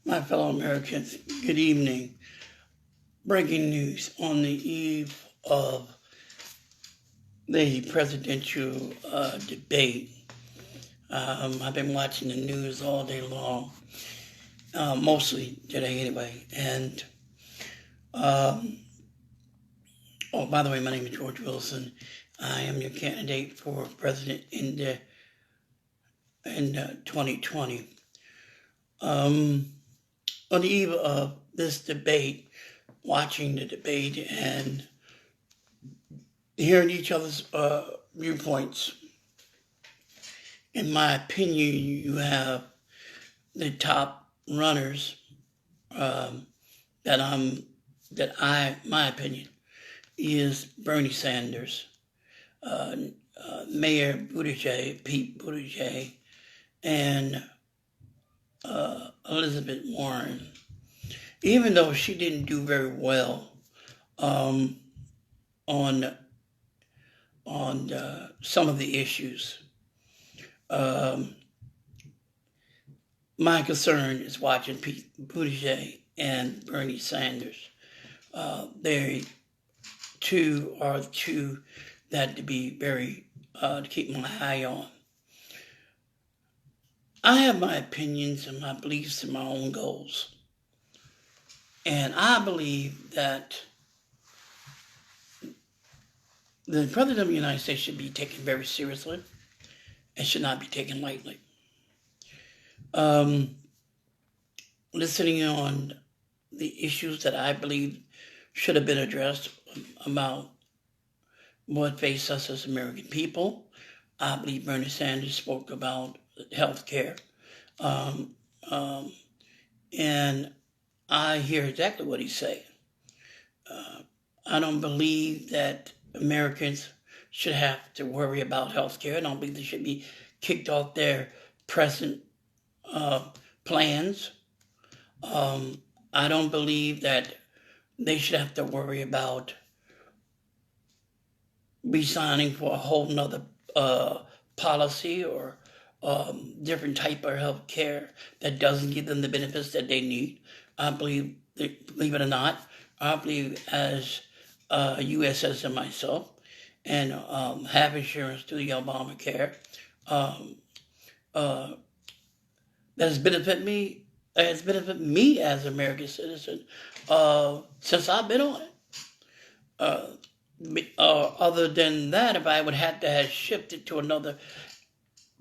My fellow Americans, good evening. Breaking news on the eve of the presidential debate. I've been watching the news all day long, mostly today anyway. And, by the way, my name is George Wilson. I am your candidate for president in 2020. On the eve of this debate, watching the debate and hearing each other's viewpoints, in my opinion, you have the top runners my opinion, is Bernie Sanders, Mayor Buttigieg, Pete Buttigieg, and Elizabeth Warren. Even though she didn't do very well on some of the issues, my concern is watching Pete Buttigieg and Bernie Sanders. They are two that to be very to keep my eye on. I have my opinions and my beliefs and my own goals. And I believe that the President of the United States should be taken very seriously and should not be taken lightly. Listening on the issues that I believe should have been addressed about what face us as American people, I believe Bernie Sanders spoke about health care. And I hear exactly what he's saying. I don't believe that Americans should have to worry about health care. I don't believe they should be kicked off their present plans. I don't believe that they should have to worry about resigning for a whole nother policy or different type of health care that doesn't give them the benefits that they need. I believe it or not, I believe as a U.S. citizen myself and have insurance through the Obamacare that has benefited me as an American citizen since I've been on it. Other than that, if I would have to have shifted to another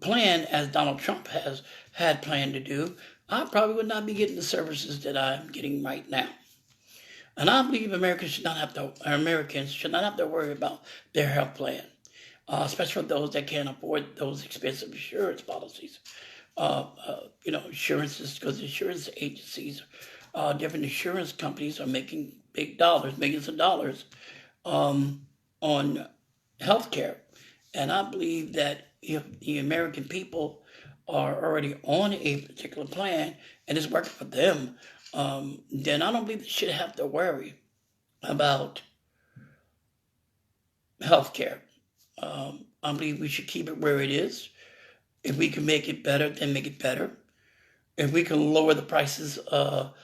plan, as Donald Trump has had planned to do, I probably would not be getting the services that I'm getting right now. And I believe Americans should not have to worry about their health plan, especially for those that can't afford those expensive insurance policies. Insurances, because insurance agencies, different insurance companies are making millions of dollars on health care. And I believe that if the American people are already on a particular plan and it's working for them, then I don't believe they should have to worry about health care. I believe we should keep it where it is. If we can make it better, then make it better. If we can lower the prices of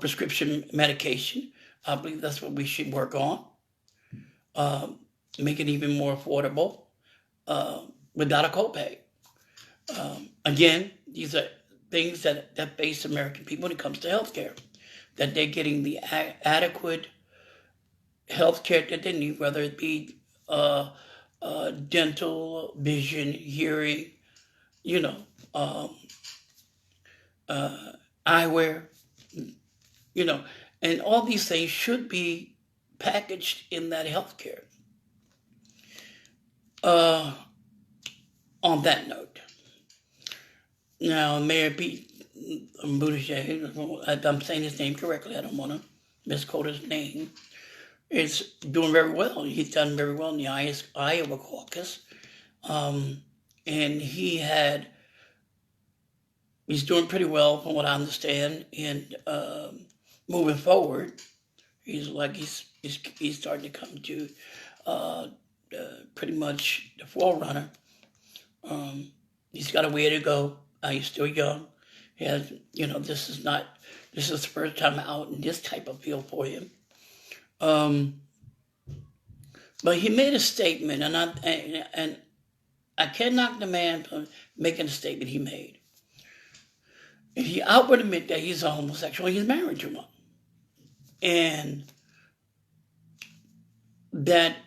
prescription medication, I believe that's what we should work on. Make it even more affordable without a copay. Again, these are things that face American people when it comes to health care, that they're getting the adequate health care that they need, whether it be dental, vision, hearing, eyewear, and all these things should be packaged in that health care. On that note, now Mayor Pete Buttigieg, if I'm saying his name correctly, I don't want to misquote his name, is doing very well. He's done very well in the Iowa caucus. And he's doing pretty well from what I understand. And moving forward, he's starting to come to pretty much the forerunner. He's got a way to go. He's still young. He has, this is the first time out in this type of field for him. But he made a statement, and I can't knock the man for making a statement he made. If he outward admit that he's a homosexual, he's married to one. And that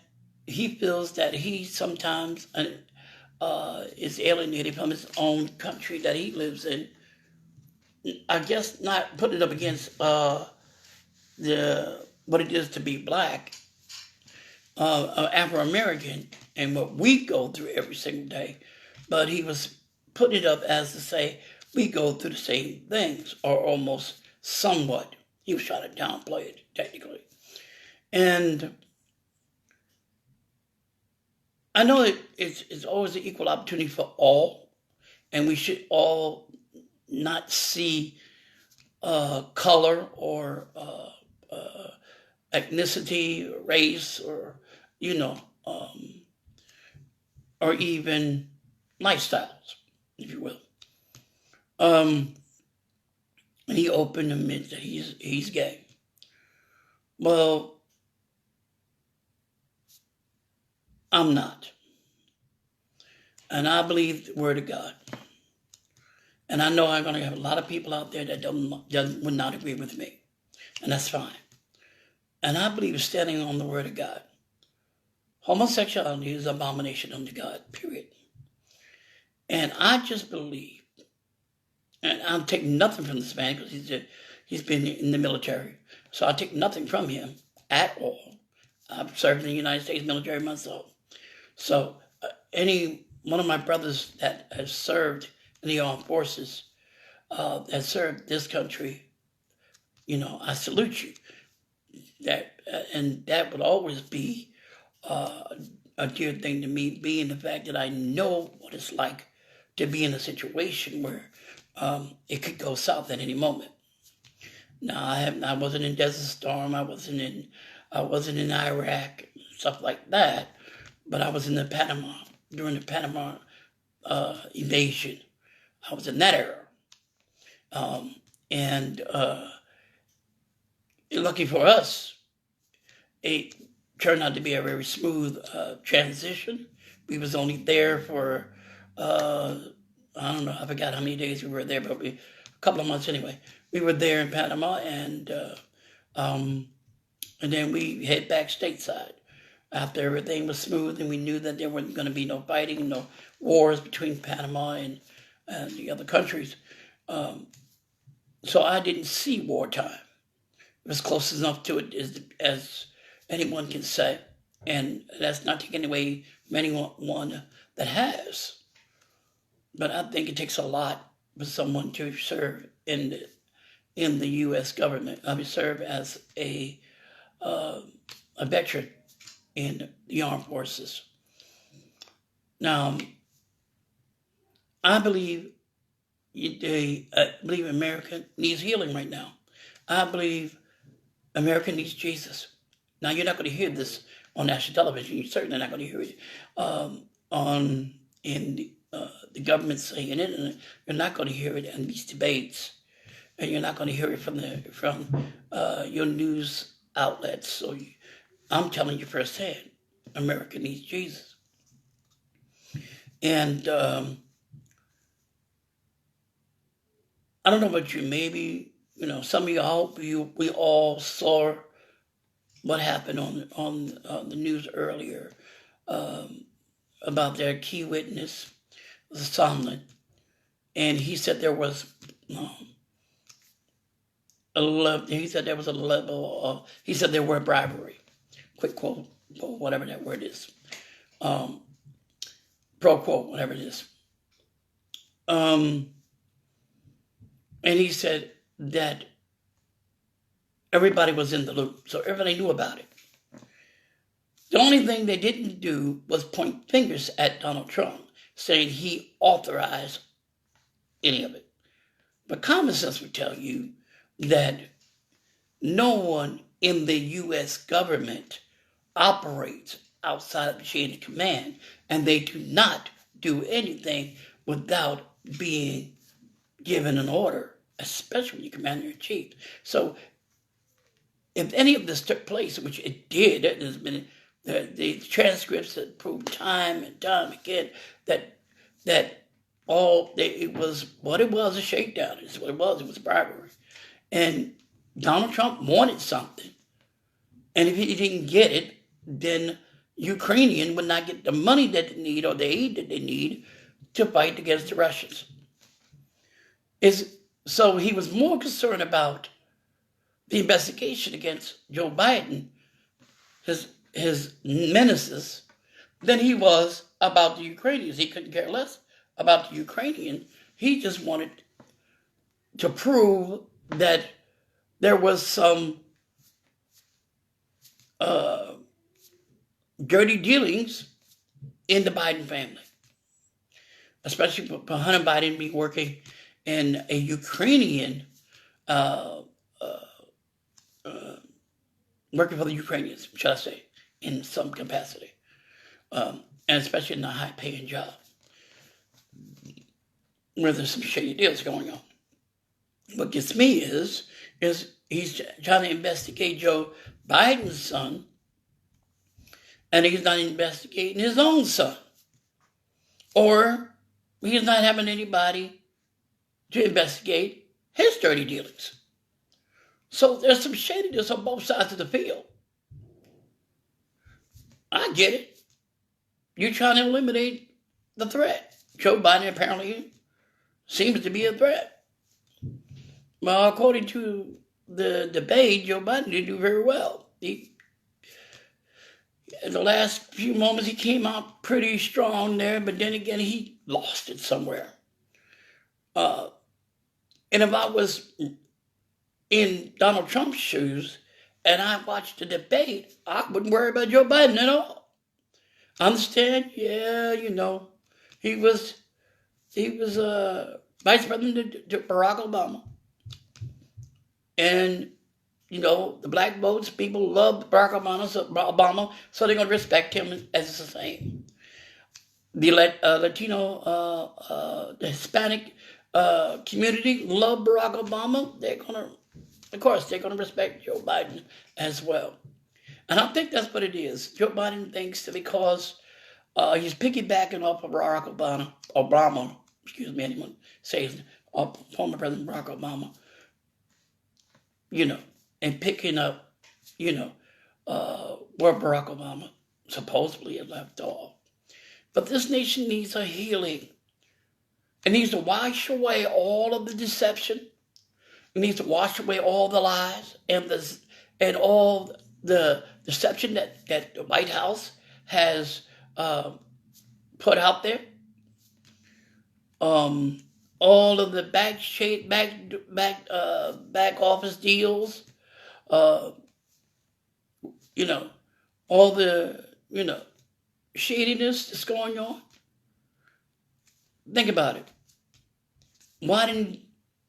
he feels that he sometimes is alienated from his own country that he lives in. I guess not put it up against what it is to be black, Afro-American, and what we go through every single day. But he was putting it up as to say, we go through the same things, or almost somewhat. He was trying to downplay it, technically. And I know it's always an equal opportunity for all, and we should all not see color or ethnicity, or race, or or even lifestyles, if you will. And he opened and admitted that he's gay. Well, I'm not. And I believe the word of God. And I know I'm going to have a lot of people out there that would not agree with me. And that's fine. And I believe standing on the word of God. Homosexuality is an abomination unto God, period. And I just believe, and I'm taking nothing from this man because he's been in the military. So I take nothing from him at all. I've served in the United States military myself. So any one of my brothers that has served in the armed forces, has served this country, I salute you. And that would always be a dear thing to me, being the fact that I know what it's like to be in a situation where it could go south at any moment. Now, I wasn't in Desert Storm. I wasn't in Iraq, stuff like that. But I was in during the Panama invasion. I was in that era. And lucky for us, it turned out to be a very smooth transition. We was only there for, I don't know, I forgot how many days we were there, but a couple of months anyway. We were there in Panama, and then we head back stateside after everything was smooth, and we knew that there wasn't going to be no fighting, no wars between Panama and the other countries. So I didn't see wartime. It was close enough to it as anyone can say. And that's not taking away from anyone that has. But I think it takes a lot for someone to serve in the U.S. government. I mean, serve as a veteran in the armed forces. Now, I believe America needs healing right now. I believe America needs Jesus. Now, you're not going to hear this on national television. You're certainly not going to hear it in the government saying it, and you're not going to hear it in these debates, and you're not going to hear it from your news outlets. So I'm telling you firsthand, America needs Jesus. And I don't know about you, maybe, some of y'all, we all saw what happened on the news earlier about their key witness, Sondland. And he said there was he said there were bribery. Quick quote, whatever that word is. Pro quote, whatever it is. And he said that everybody was in the loop, so everybody knew about it. The only thing they didn't do was point fingers at Donald Trump, saying he authorized any of it. But common sense would tell you that no one in the U.S. government operates outside of the chain of command, and they do not do anything without being given an order, especially when you're commander-in-chief. So if any of this took place, which it did, there's been the transcripts that prove time and time again that it was what it was, a shakedown. It's what it was. It was bribery. And Donald Trump wanted something. And if he didn't get it, then Ukrainian would not get the money that they need or the aid that they need to fight against the Russians. So he was more concerned about the investigation against Joe Biden, his menaces, than he was about the Ukrainians. He couldn't care less about the Ukrainian. He just wanted to prove that there was some dirty dealings in the Biden family, especially for Hunter Biden be working in a Ukrainian, working for the Ukrainians, should I say, in some capacity, and especially in a high-paying job, where there's some shady deals going on. What gets me is he's trying to investigate Joe Biden's son, and he's not investigating his own son. Or he's not having anybody to investigate his dirty dealings. So there's some shadiness on both sides of the field. I get it. You're trying to eliminate the threat. Joe Biden apparently seems to be a threat. Well, according to the debate, Joe Biden didn't do very well. In the last few moments, he came out pretty strong there, but then again, he lost it somewhere. And if I was in Donald Trump's shoes and I watched the debate, I wouldn't worry about Joe Biden at all. Understand? Yeah, he was Vice President to Barack Obama. And, the black votes, people love Barack Obama, so they're going to respect him as the same. The Latino, the Hispanic community love Barack Obama. They're going to respect Joe Biden as well. And I think that's what it is. Joe Biden thinks that because he's piggybacking off of Barack Obama, anyone says, former President Barack Obama, and picking up, where Barack Obama supposedly had left off. But this nation needs a healing. It needs to wash away all of the deception. It needs to wash away all the lies and all the deception that the White House has put out there. All of the back office deals, all the shadiness that's going on. Think about it. Why didn't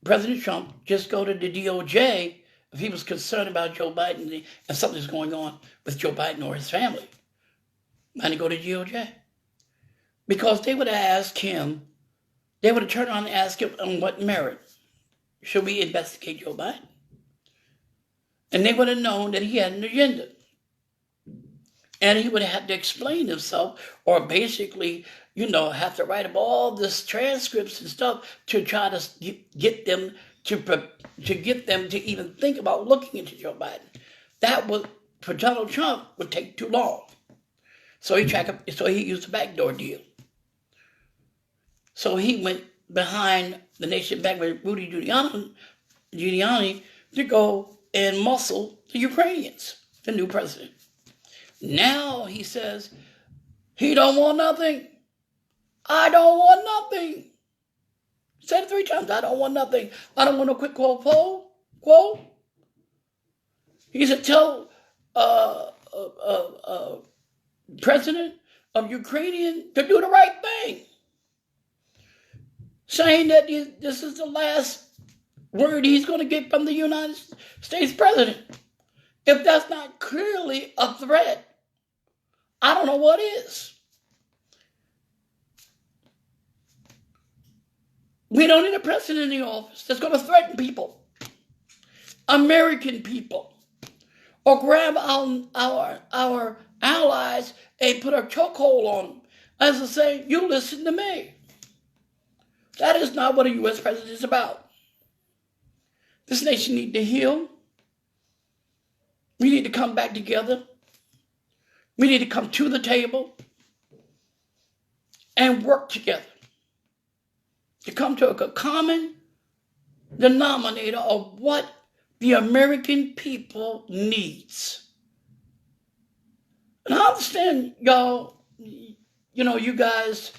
President Trump just go to the DOJ if he was concerned about Joe Biden and something's going on with Joe Biden or his family? Why didn't he go to DOJ? Because they would have asked him, they would have turned around and asked him on what merit should we investigate Joe Biden? And they would have known that he had an agenda. And he would have had to explain himself, or basically, have to write up all this transcripts and stuff to try to get them to even think about looking into Joe Biden. That would, for Donald Trump, would take too long. So he used a backdoor deal. So he went behind the nation back with Rudy Giuliani to go and muscle the Ukrainians, the new president. Now he says he don't want nothing. I don't want nothing. Said it 3 times. I don't want nothing. I don't want no quid pro quo. He said, tell president of Ukrainian to do the right thing. Saying that this is the last word he's going to get from the United States president. If that's not clearly a threat, I don't know what is. We don't need a president in the office that's going to threaten people, American people, or grab our allies and put a chokehold on them. As I say, you listen to me. That is not what a U.S. president is about. This nation needs to heal. We need to come back together. We need to come to the table and work together to come to a common denominator of what the American people needs. And I understand y'all, you guys,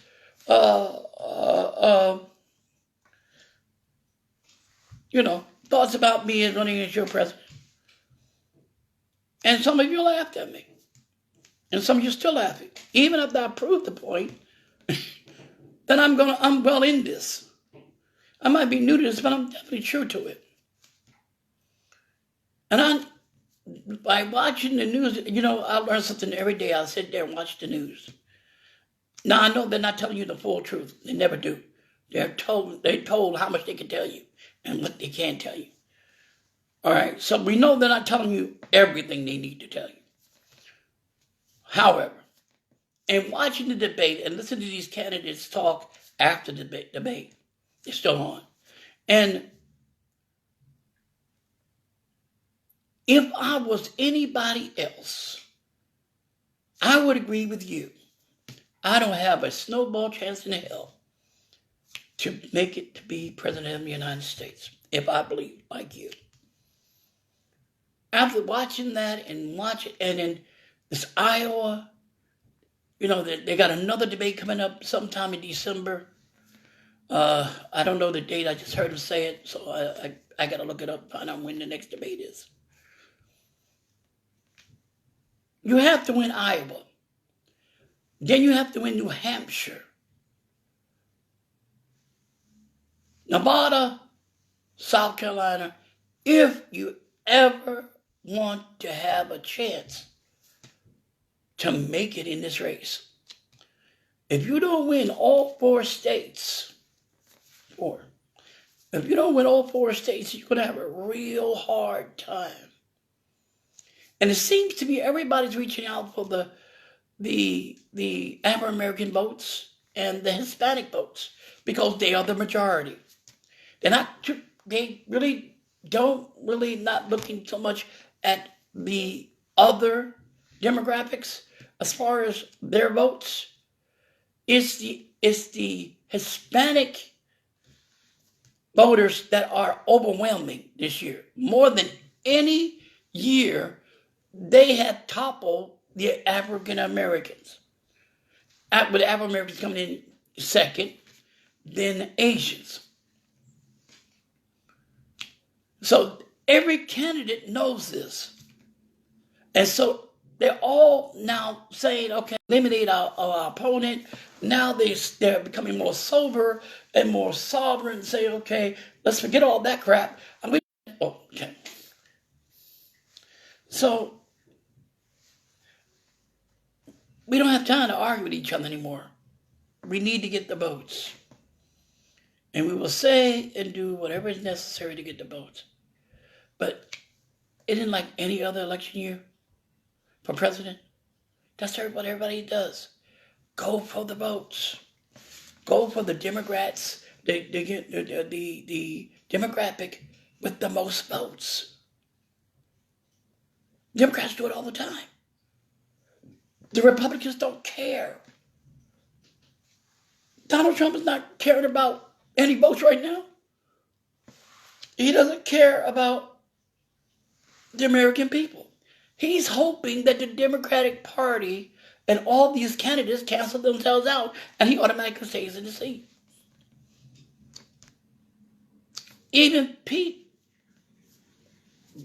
thoughts about me as running as your president. And some of you laughed at me. And some of you still laughing. Even after I proved the point, that I'm well in this. I might be new to this, but I'm definitely true to it. And by watching the news, I learn something every day. I'll sit there and watch the news. Now, I know they're not telling you the full truth. They never do. They're told how much they can tell you and what they can't tell you. All right, so we know they're not telling you everything they need to tell you. However, in watching the debate and listening to these candidates talk after the debate, they're still on. And if I was anybody else, I would agree with you. I don't have a snowball chance in hell to make it to be president of the United States, if I believe like you. After watching that and in this Iowa, they got another debate coming up sometime in December. I don't know the date. I just heard him say it, so I got to look it up, find out when the next debate is. You have to win Iowa. Then you have to win New Hampshire, Nevada, South Carolina, if you ever want to have a chance to make it in this race. If you don't win all 4 states, you're going to have a real hard time. And it seems to me everybody's reaching out for the Afro-American votes and the Hispanic votes because they are the majority. They really not looking so much at the other demographics as far as their votes. It's the Hispanic voters that are overwhelming this year. More than any year, they have toppled the African Americans. With African Americans coming in second, then Asians. So every candidate knows this. And so they're all now saying, okay, eliminate our opponent. Now they're becoming more sober and more sovereign, say, okay, let's forget all that crap. Okay. So we don't have time to argue with each other anymore. We need to get the votes. And we will say and do whatever is necessary to get the votes. But isn't like any other election year for president? That's what everybody does. Go for the votes. Go for the Democrats, the demographic with the most votes. Democrats do it all the time. The Republicans don't care. Donald Trump is not caring about any votes right now. He doesn't care about the American people. He's hoping that the Democratic Party and all these candidates cancel themselves out and he automatically stays in the seat. Even Pete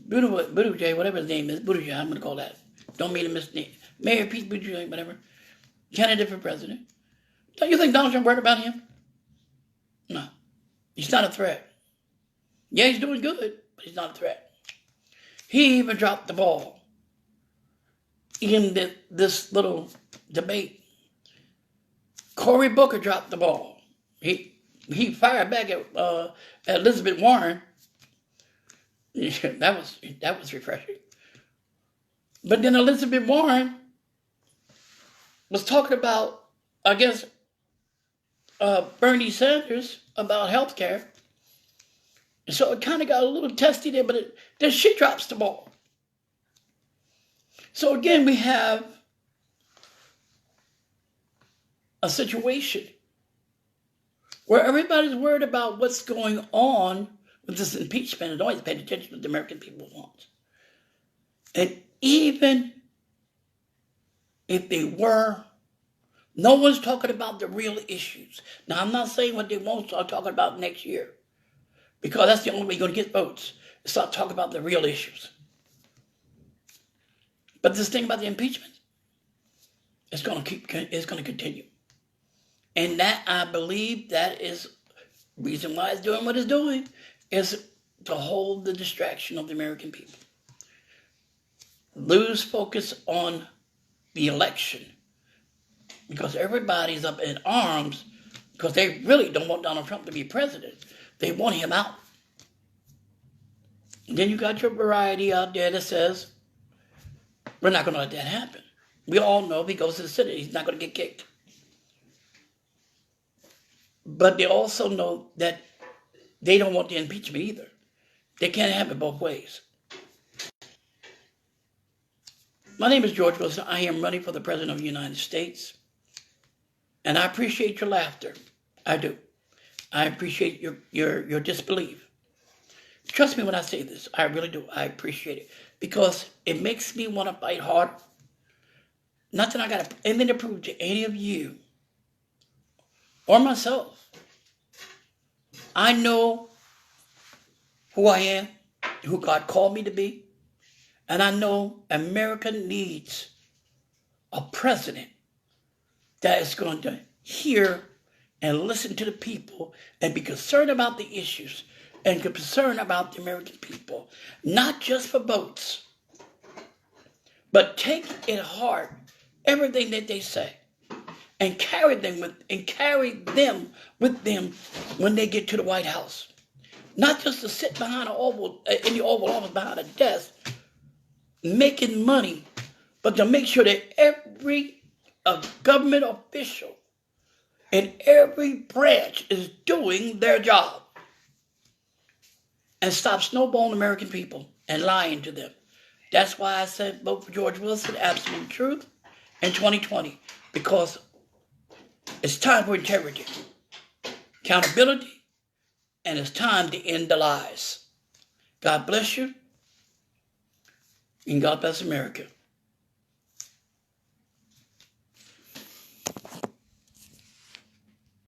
Buttigieg, whatever his name is, Buttigieg, I'm going to call that. Don't mean to misname. Mayor Pete Buttigieg, whatever. Candidate for president. Don't you think Donald Trump worried about him? No. He's not a threat. Yeah, he's doing good, but he's not a threat. He even dropped the ball in this little debate. Cory Booker dropped the ball. he fired back at Elizabeth Warren. That was refreshing. But then Elizabeth Warren was talking about, I guess, Bernie Sanders about health care. And so it kind of got a little testy there, but then she drops the ball. So again, we have a situation where everybody's worried about what's going on with this impeachment and always paying attention to what the American people want. And even if they were, no one's talking about the real issues. Now, I'm not saying what they won't start talking about next year, because that's the only way you're going to get votes, is start talking about the real issues. But this thing about the impeachment, it's going to continue. And that, I believe, that is the reason why it's doing what it's doing, is to hold the distraction of the American people. Lose focus on the election, because everybody's up in arms because they really don't want Donald Trump to be president. They want him out. And then you got your variety out there that says, we're not going to let that happen. We all know if he goes to the Senate, he's not going to get kicked. But they also know that they don't want the impeachment either. They can't have it both ways. My name is George Wilson. I am running for the President of the United States. And I appreciate your laughter. I do. I appreciate your disbelief. Trust me when I say this. I really do. I appreciate it. Because it makes me want to fight hard. Not that I got anything to prove to any of you or myself. I know who I am, who God called me to be. And I know America needs a president that is going to hear and listen to the people and be concerned about the issues and concerned about the American people, not just for votes, but take in heart everything that they say and carry them with them when they get to the White House. Not just to sit behind in the Oval Office behind a desk making money, but to make sure that every government official in every branch is doing their job, and stop snowballing American people and lying to them. That's why I said vote for George Wilson, absolute truth, in 2020, because it's time for integrity, accountability, and it's time to end the lies. God bless you, and God bless America.